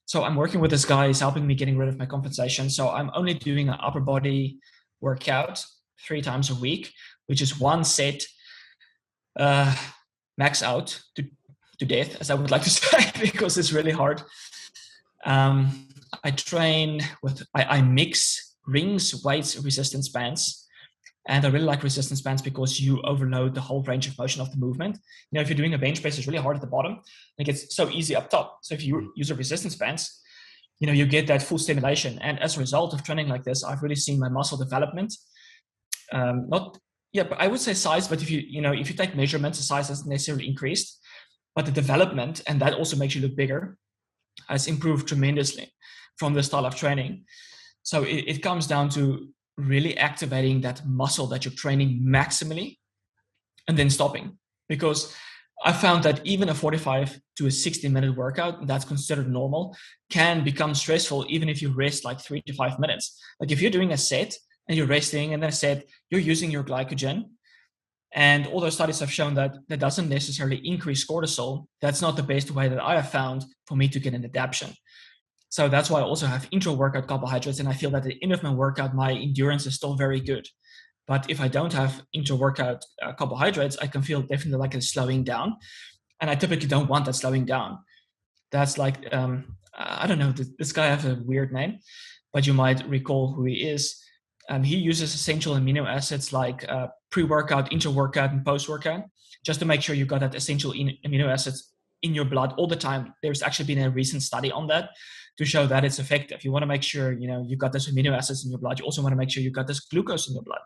So I'm working with this guy, he's helping me getting rid of my compensation. So I'm only doing an upper body workout 3 times a week, which is one set max out to death, as I would like to say, because it's really hard. I train I mix rings, weights, resistance bands. And I really like resistance bands because you overload the whole range of motion of the movement. If you're doing a bench press, it's really hard at the bottom. It gets so easy up top. So if you use a resistance bands, you get that full stimulation. And as a result of training like this, I've really seen my muscle development. But I would say size, but if you take measurements, the size hasn't necessarily increased, but the development, and that also makes you look bigger, has improved tremendously from this style of training. So it comes down to really activating that muscle that you're training maximally and then stopping. Because I found that even a 45 to a 60-minute workout that's considered normal can become stressful even if you rest like 3 to 5 minutes. Like if you're doing a set and you're resting and then a set, you're using your glycogen. And all those studies have shown that that doesn't necessarily increase cortisol. That's not the best way that I have found for me to get an adaptation. So that's why I also have intra-workout carbohydrates. And I feel that at the end of my workout, my endurance is still very good. But if I don't have intra-workout carbohydrates, I can feel definitely like a slowing down. And I typically don't want that slowing down. That's like, I don't know, this guy has a weird name, but you might recall who he is. He uses essential amino acids like pre-workout, intra-workout, and post-workout, just to make sure you've got that essential amino acids in your blood all the time. There's actually been a recent study on that to show that it's effective. You want to make sure, you've got those amino acids in your blood. You also want to make sure you've got this glucose in your blood,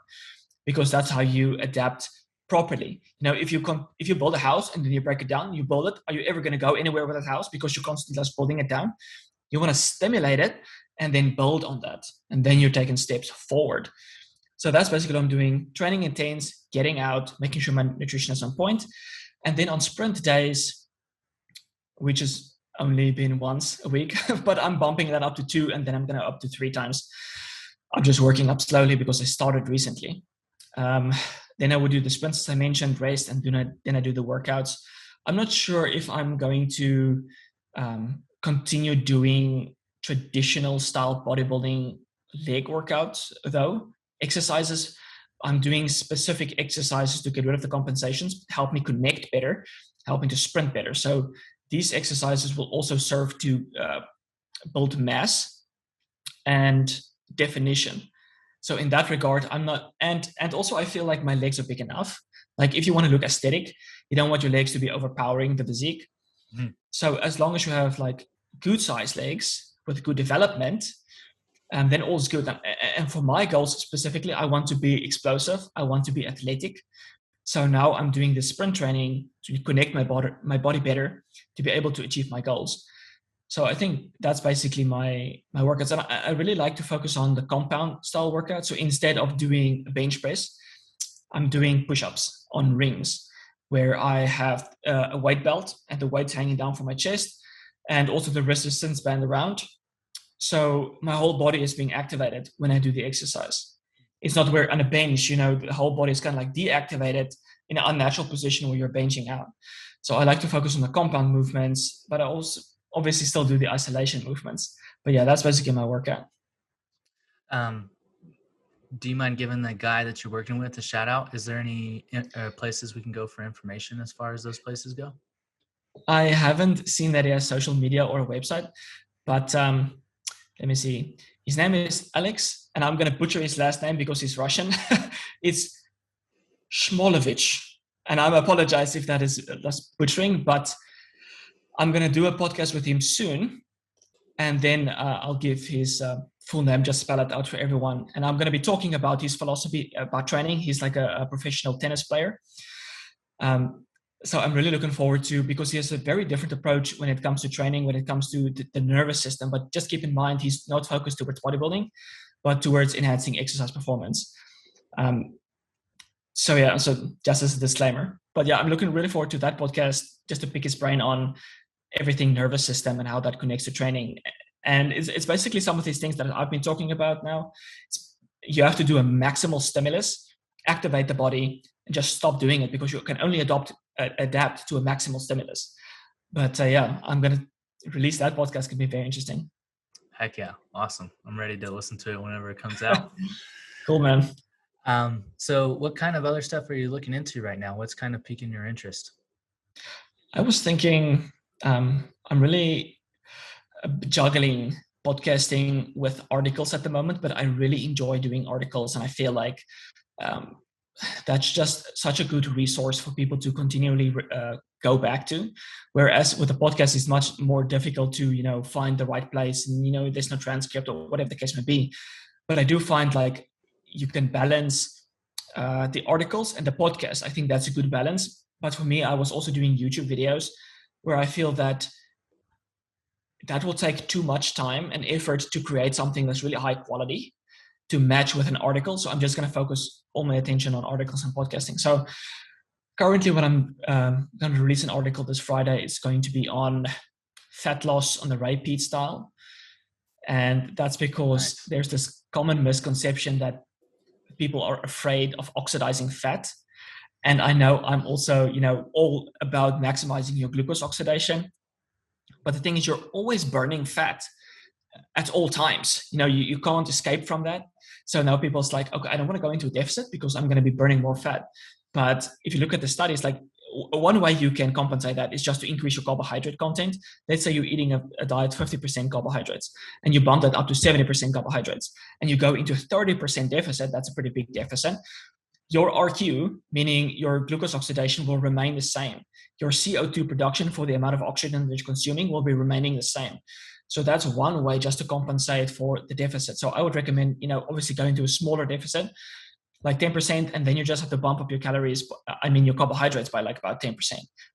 because that's how you adapt properly. If you build a house and then you break it down, you build it. Are you ever going to go anywhere with that house because you're constantly just building it down? You want to stimulate it and then build on that. And then you're taking steps forward. So that's basically what I'm doing. Training intense, getting out, making sure my nutrition is on point. And then on sprint days, which has only been once a week, but I'm bumping that up to 2, and then I'm going to up to 3 times. I'm just working up slowly because I started recently. Then I would do the sprints, as I mentioned, rest, and then I do the workouts. I'm not sure if I'm going to continue doing traditional style bodybuilding leg workouts, though. Exercises, I'm doing specific exercises to get rid of the compensations, help me connect better, help me to sprint better. So these exercises will also serve to build mass and definition. So in that regard, I'm not, and also I feel like my legs are big enough. Like if you want to look aesthetic, you don't want your legs to be overpowering the physique. Mm. So as long as you have like good size legs with good development, then all's good. And for my goals specifically, I want to be explosive. I want to be athletic. So now I'm doing this sprint training to connect my body better to be able to achieve my goals. So I think that's basically my workouts. And I really like to focus on the compound style workout. So instead of doing a bench press, I'm doing push-ups on rings where I have a weight belt and the weights hanging down from my chest and also the resistance band around. So my whole body is being activated when I do the exercise. It's not where on a bench, the whole body is kind of like deactivated in an unnatural position where you're benching out. So I like to focus on the compound movements, but I also obviously still do the isolation movements. But yeah, that's basically my workout. Do you mind giving the guy that you're working with a shout out? Is there any places we can go for information as far as those places go? I haven't seen that he has social media or a website, but let me see. His name is Alex, and I'm going to butcher his last name because he's Russian. It's Shmolovich. And I apologize if that is butchering, but I'm going to do a podcast with him soon. And then I'll give his full name, just spell it out for everyone. And I'm going to be talking about his philosophy about training. He's like a professional tennis player. So I'm really looking forward to, because he has a very different approach when it comes to training, when it comes to the nervous system. But just keep in mind, he's not focused towards bodybuilding, but towards enhancing exercise performance. So just as a disclaimer. But yeah, I'm looking really forward to that podcast, just to pick his brain on everything nervous system and how that connects to training. And it's basically some of these things that I've been talking about now. You have to do a maximal stimulus, activate the body, and just stop doing it, because you can only adapt to a maximal stimulus. But I'm going to release that podcast. It can be very interesting. Heck yeah. Awesome. I'm ready to listen to it whenever it comes out. Cool, man. So what kind of other stuff are you looking into right now? What's kind of piquing your interest? I was thinking, I'm really juggling podcasting with articles at the moment, but I really enjoy doing articles, and I feel like um, that's just such a good resource for people to continually go back to. Whereas with a podcast, it's much more difficult to find the right place, and there's no transcript or whatever the case may be. But I do find like you can balance the articles and the podcast. I think that's a good balance. But for me, I was also doing YouTube videos where I feel that will take too much time and effort to create something that's really high quality to match with an article. So I'm just going to focus all my attention on articles and podcasting. So currently when I'm going to release an article this Friday, it's going to be on fat loss on the repeat style. And that's because there's this common misconception that people are afraid of oxidizing fat. And I know I'm also, all about maximizing your glucose oxidation. But the thing is, you're always burning fat at all times. You can't escape from that. So now people's like, okay, I don't want to go into a deficit because I'm going to be burning more fat. But if you look at the studies, like one way you can compensate that is just to increase your carbohydrate content. Let's say you're eating a diet 50% carbohydrates and you bump that up to 70% carbohydrates and you go into a 30% deficit. That's a pretty big deficit. Your RQ, meaning your glucose oxidation, will remain the same. Your CO2 production for the amount of oxygen that you're consuming will be remaining the same. So that's one way just to compensate for the deficit. So I would recommend, obviously going to a smaller deficit, like 10%, and then you just have to bump up your your carbohydrates by like about 10%,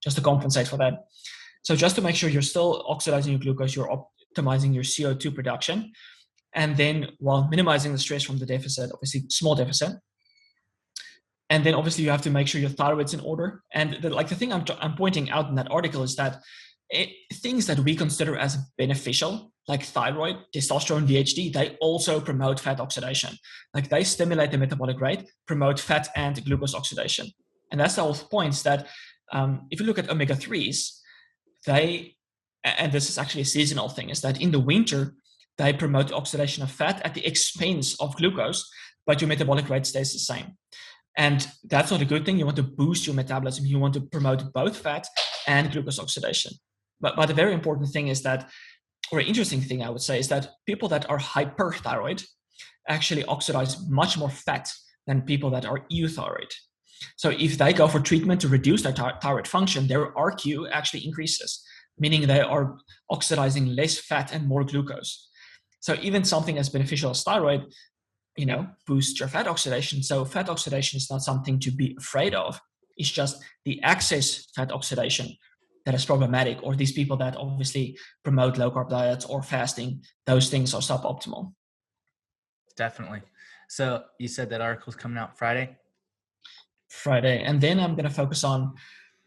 just to compensate for that. So just to make sure you're still oxidizing your glucose, you're optimizing your CO2 production, and then while minimizing the stress from the deficit, obviously small deficit. And then obviously you have to make sure your thyroid's in order. And the thing I'm pointing out in that article is that things that we consider as beneficial, like thyroid, testosterone, DHT, they also promote fat oxidation. Like they stimulate the metabolic rate, promote fat and glucose oxidation. And that's the whole point, is that if you look at omega-3s, and this is actually a seasonal thing, is that in the winter, they promote oxidation of fat at the expense of glucose, but your metabolic rate stays the same. And that's not a good thing. You want to boost your metabolism. You want to promote both fat and glucose oxidation. But a very important thing is that, or an interesting thing I would say, is that people that are hyperthyroid actually oxidize much more fat than people that are euthyroid. So if they go for treatment to reduce their thyroid function, their RQ actually increases, meaning they are oxidizing less fat and more glucose. So even something as beneficial as thyroid, boost your fat oxidation. So fat oxidation is not something to be afraid of. It's just the excess fat oxidation that is problematic, or these people that obviously promote low carb diets or fasting, those things are suboptimal. Definitely. So you said that article's coming out Friday? Friday. And then I'm going to focus on,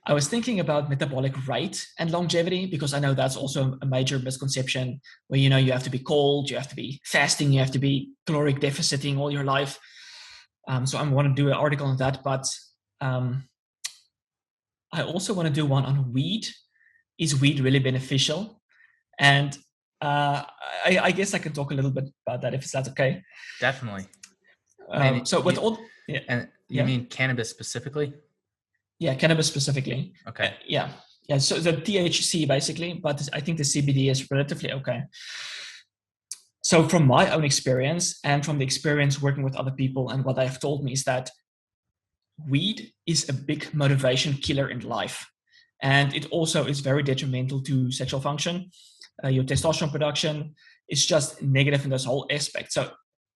I was thinking about metabolic rate and longevity, because I know that's also a major misconception where, you have to be cold, you have to be fasting, you have to be caloric deficiting all your life. So I want to do an article on that, but I also want to do one on weed. Is weed really beneficial? And I guess I can talk a little bit about that if that's okay. Definitely. And you mean cannabis specifically? Yeah, cannabis specifically. Okay. Yeah. So the THC basically, but I think the CBD is relatively okay. So from my own experience and from the experience working with other people, and what they have told me is that weed is a big motivation killer in life. And it also is very detrimental to sexual function. Your testosterone production is just negative in this whole aspect.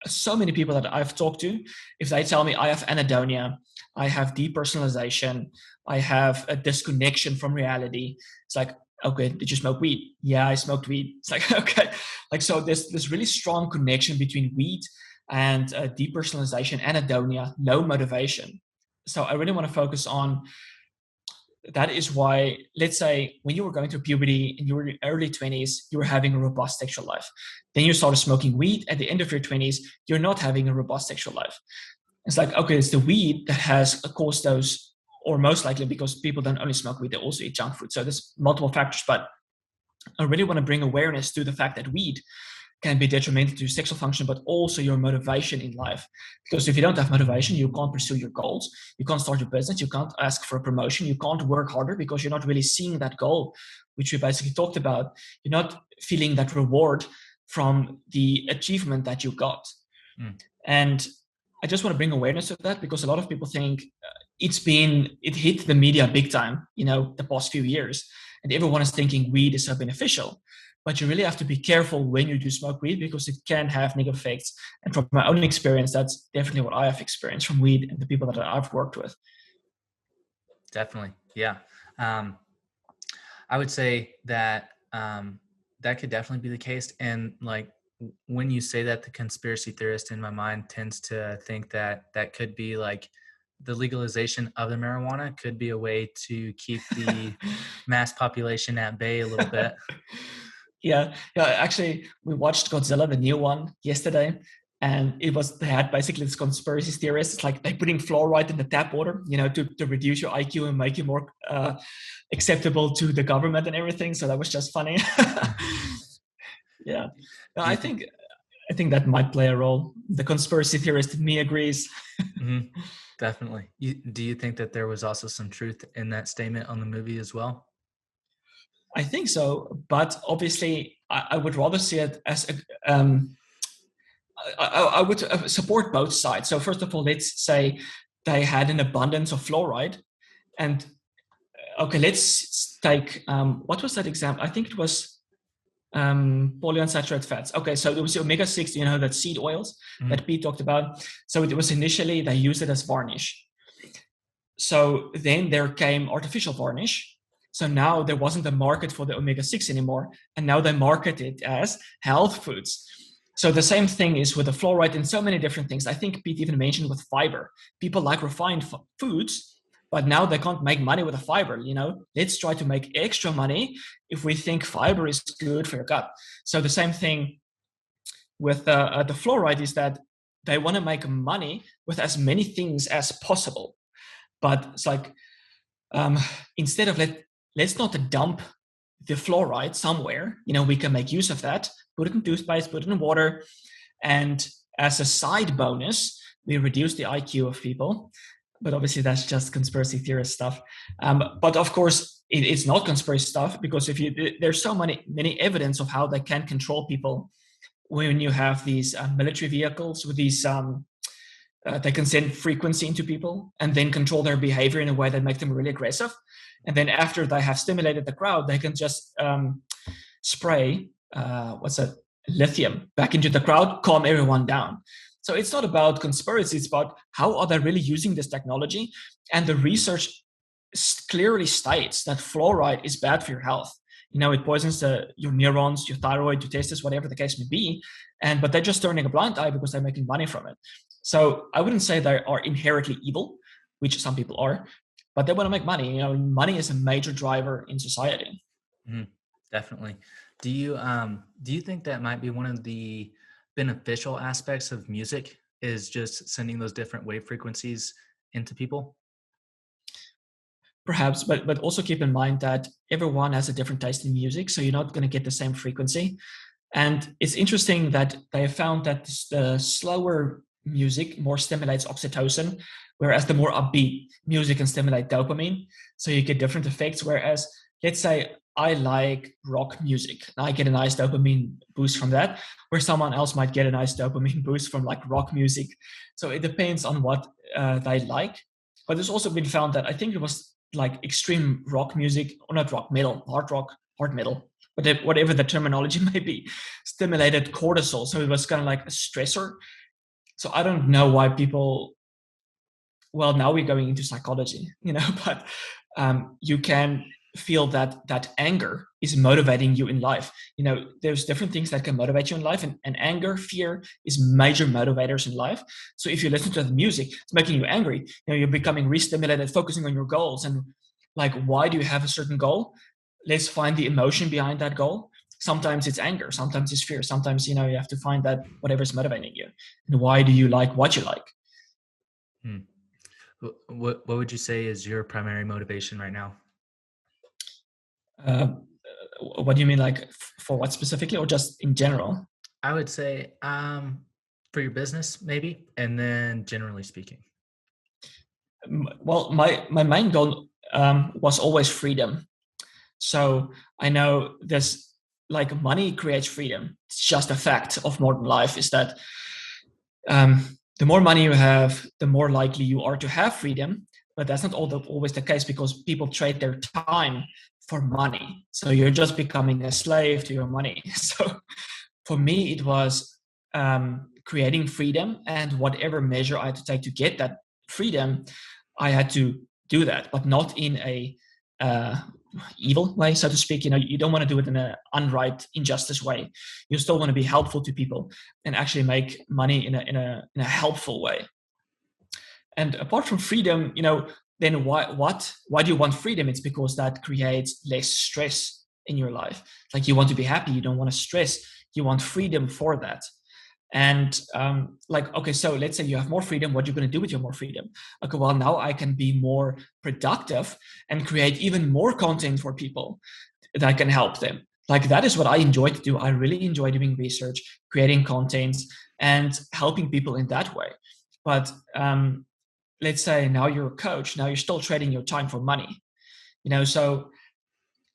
So many people that I've talked to, if they tell me I have anhedonia, I have depersonalization, I have a disconnection from reality, it's like, okay, did you smoke weed? Yeah, I smoked weed. It's like, okay. So there's this really strong connection between weed and depersonalization, anhedonia, low motivation. So I really want to focus on, that is why, let's say when you were going through puberty and you were in your early 20s, you were having a robust sexual life. Then you started smoking weed. At the end of your 20s, you're not having a robust sexual life. It's like, okay, it's the weed that has caused those, or most likely because people don't only smoke weed, they also eat junk food. So there's multiple factors, but I really want to bring awareness to the fact that weed can be detrimental to sexual function, but also your motivation in life. Because if you don't have motivation, you can't pursue your goals. You can't start your business. You can't ask for a promotion. You can't work harder because you're not really seeing that goal, which we basically talked about. You're not feeling that reward from the achievement that you got. And I just want to bring awareness to that, because a lot of people think it hit the media big time, the past few years, and everyone is thinking weed is so beneficial. But you really have to be careful when you do smoke weed, because it can have negative effects. And from my own experience, that's definitely what I have experienced from weed and the people that I've worked with. Definitely. Yeah. I would say that that could definitely be the case. And like, when you say that, the conspiracy theorist in my mind tends to think that that could be like the legalization of the marijuana could be a way to keep the mass population at bay a little bit. Yeah. Actually, we watched Godzilla, the new one, yesterday, and they had basically this conspiracy theorists. It's like they're putting fluoride in the tap water, to reduce your IQ and make you more acceptable to the government and everything. So that was just funny. Yeah. No, I think that might play a role. The conspiracy theorist in me agrees. Mm-hmm. Definitely. Do you think that there was also some truth in that statement on the movie as well? I think so, but obviously, I would rather see it as I would support both sides. So first of all, let's say they had an abundance of fluoride, and okay, let's take what was that example? I think it was polyunsaturated fats. Okay, so there was omega-6, that seed oils that Pete talked about. So it was initially they used it as varnish. So then there came artificial varnish. So now there wasn't a market for the omega-6 anymore, and now they market it as health foods. So the same thing is with the fluoride and so many different things. I think Pete even mentioned with fiber. People like refined foods, but now they can't make money with the fiber. Let's try to make extra money if we think fiber is good for your gut. So the same thing with the fluoride is that they want to make money with as many things as possible. But it's like, instead of let's not dump the fluoride somewhere, we can make use of that, put it in toothpaste, put it in water. And as a side bonus, we reduce the IQ of people. But obviously that's just conspiracy theorist stuff. But of course, it's not conspiracy stuff, because there's so many evidence of how they can control people when you have these military vehicles with these they can send frequency into people and then control their behavior in a way that makes them really aggressive. And then after they have stimulated the crowd, they can just spray lithium back into the crowd, calm everyone down. So it's not about conspiracy. It's about how are they really using this technology. And the research clearly states that fluoride is bad for your health. It poisons your neurons, your thyroid, your testes, whatever the case may be. But they're just turning a blind eye because they're making money from it. So I wouldn't say they are inherently evil, which some people are, but they want to make money. Money is a major driver in society. Definitely. Do you think that might be one of the beneficial aspects of music, is just sending those different wave frequencies into people? Perhaps, but also keep in mind that everyone has a different taste in music, so you're not going to get the same frequency. And it's interesting that they have found that the slower music more stimulates oxytocin, whereas the more upbeat music can stimulate dopamine. So you get different effects. Whereas, let's say I like rock music, and I get a nice dopamine boost from that, where someone else might get a nice dopamine boost from like rock music. So it depends on what they like. But it's also been found that I think it was like extreme rock music, or not rock, metal, hard metal, whatever the terminology may be, stimulated cortisol. So it was kind of like a stressor. So I don't know why people, well, now we're going into psychology, but you can feel that anger is motivating you in life. There's different things that can motivate you in life, and anger, fear is major motivators in life. So if you listen to the music, it's making you angry. You're becoming re-stimulated, focusing on your goals. And like, why do you have a certain goal? Let's find the emotion behind that goal. Sometimes it's anger, sometimes it's fear, sometimes you have to find that whatever's motivating you, and why do you like what you like. What would you say is your primary motivation right now? What do you mean, like for what specifically, or just in general? I would say for your business, maybe, and then generally speaking. Well, my main goal was always freedom. So I know there's like money creates freedom. It's just a fact of modern life is that the more money you have, the more likely you are to have freedom. But that's not always the case because people trade their time for money. So you're just becoming a slave to your money. So for me, it was creating freedom, and whatever measure I had to take to get that freedom, I had to do that, but not in a evil way, so to speak. You don't want to do it in an unright, injustice way. You still want to be helpful to people and actually make money in a helpful way. And apart from freedom, then why do you want freedom? It's because that creates less stress in your life. Like you want to be happy, you don't want to stress. You want freedom for that. And okay, so let's say you have more freedom. What are you going to do with your more freedom? Okay, well, now I can be more productive and create even more content for people that can help them. Like that is what I enjoy to do. I really enjoy doing research, creating content, and helping people in that way. But let's say now you're a coach. Now you're still trading your time for money. So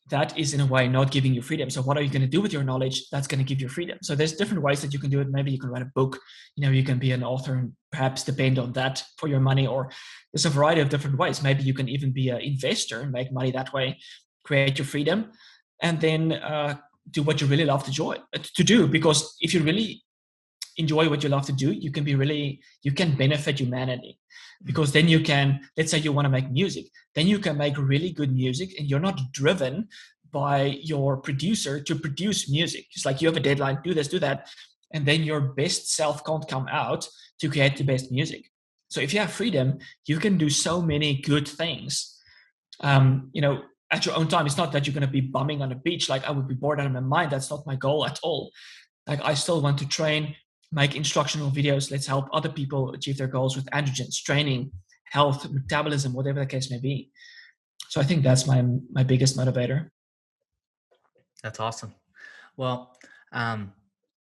that is in a way not giving you freedom. So what are you going to do with your knowledge that's going to give you freedom? So there's different ways that you can do it. Maybe you can write a book, you can be an author and perhaps depend on that for your money, or there's a variety of different ways. Maybe you can even be an investor and make money that way, create your freedom, and then do what you really love to do. Because if you really enjoy what you love to do, you can benefit humanity. Because then you can, let's say you want to make music, then you can make really good music and you're not driven by your producer to produce music. It's like you have a deadline, do this, do that, and then your best self can't come out to create the best music. So if you have freedom, you can do so many good things. At your own time. It's not that you're going to be bumming on a beach. Like I would be bored out of my mind. That's not my goal at all. Like I still want to train, make instructional videos. Let's help other people achieve their goals with androgens, training, health, metabolism, whatever the case may be. So I think that's my biggest motivator. That's awesome. Well, I'm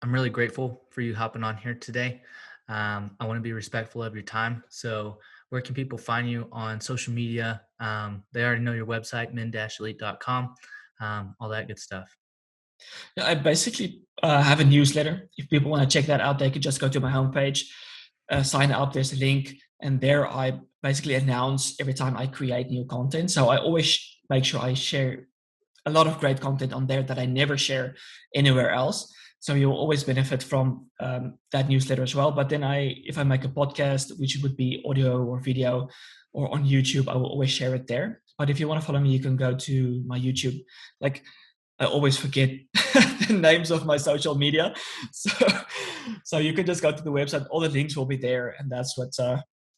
really grateful for you hopping on here today. I want to be respectful of your time. So where can people find you on social media? They already know your website, men-elite.com, all that good stuff. Yeah, I basically have a newsletter. If people want to check that out, they could just go to my homepage, sign up. There's a link, and there I basically announce every time I create new content. So I always make sure I share a lot of great content on there that I never share anywhere else. So you'll always benefit from that newsletter as well. But then if I make a podcast, which would be audio or video or on YouTube, I will always share it there. But if you want to follow me, you can go to my YouTube. Like I always forget the names of my social media. So you can just go to the website. All the links will be there. And that's what,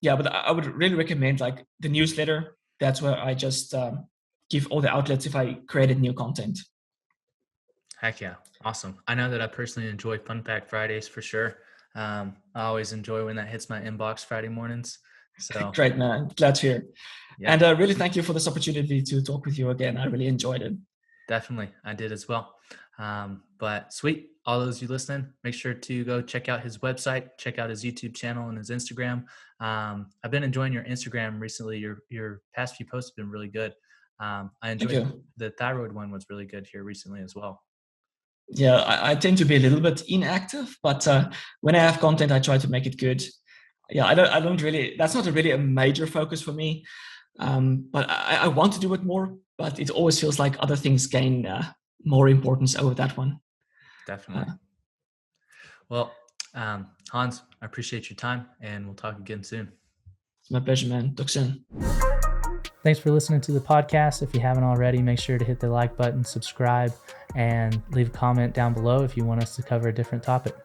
but I would really recommend like the newsletter. That's where I just give all the outlets if I created new content. Heck yeah. Awesome. I know that I personally enjoy Fun Fact Fridays for sure. I always enjoy when that hits my inbox Friday mornings. So great, man. Glad to hear. Yeah. And really thank you for this opportunity to talk with you again. I really enjoyed it. Definitely. I did as well. But sweet. All those you listening, make sure to go check out his website, check out his YouTube channel and his Instagram. I've been enjoying your Instagram recently. Your past few posts have been really good. I enjoyed the thyroid one was really good here recently as well. Yeah, I tend to be a little bit inactive, but when I have content, I try to make it good. Yeah, I don't really, that's not really a major focus for me. But I want to do it more, but it always feels like other things gain more importance over that one. Definitely. Well, Hans, I appreciate your time and we'll talk again soon. It's my pleasure, man. Talk soon. Thanks for listening to the podcast. If you haven't already, make sure to hit the like button, subscribe, and leave a comment down below if you want us to cover a different topic.